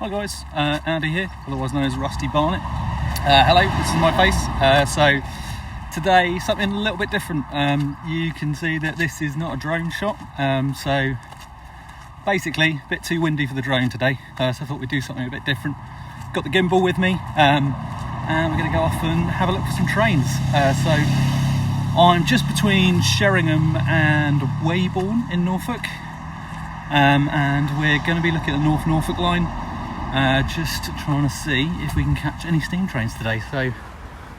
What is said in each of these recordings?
Hi guys, Andy here, otherwise known as Rusty Barnett. Hello, this is my face. So today, something a little bit different. You can see that this is not a drone shot. So basically, a bit too windy for the drone today. So I thought we'd do something a bit different. Got the gimbal with me, and we're going to go off and have a look for some trains. So I'm just between Sheringham and Weybourne in Norfolk. And we're going to be looking at the North Norfolk line, just trying to see if we can catch any steam trains today. So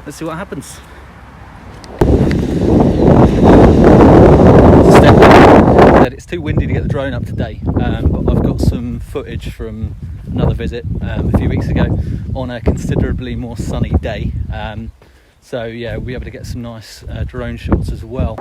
let's see what happens. It's too windy to get the drone up today, but I've got some footage from another visit a few weeks ago on a considerably more sunny day. So yeah, we'll be able to get some nice drone shots as well.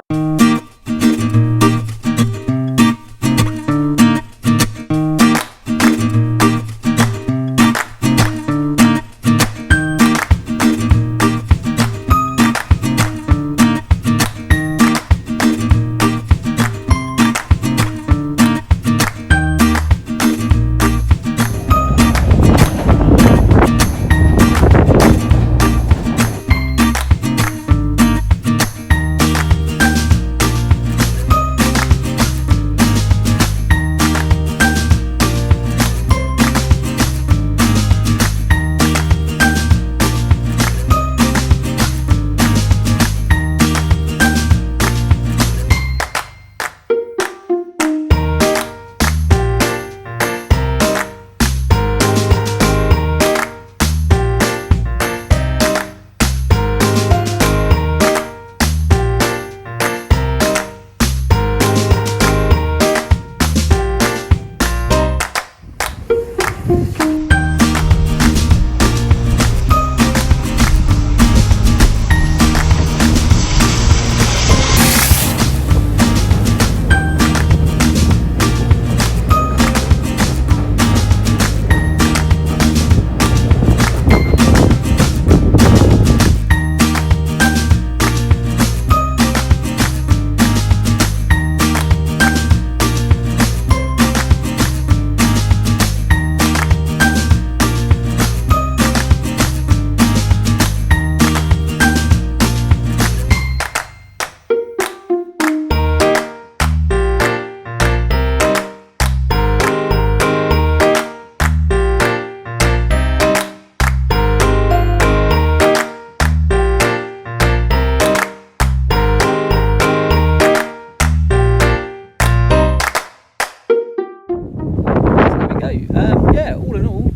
Yeah, all in all,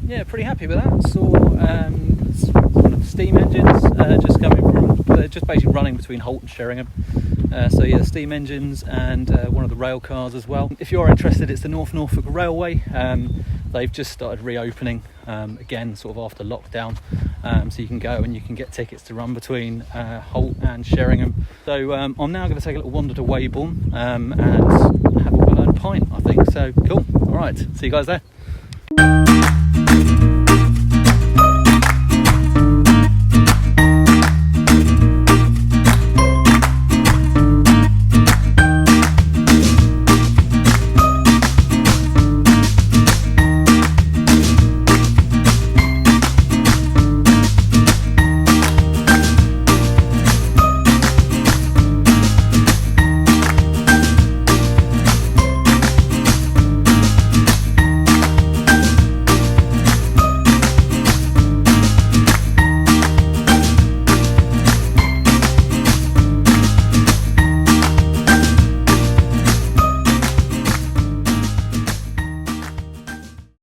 yeah, pretty happy with that. Saw one of the steam engines just coming from, just basically running between Holt and Sheringham. So yeah, steam engines and one of the rail cars as well. If you're interested, it's the North Norfolk Railway. They've just started reopening again, sort of after lockdown. So you can go and you can get tickets to run between Holt and Sheringham. So I'm now going to take a little wander to Weybourne and have a well-earned pint, I think. So cool. All right, see you guys there.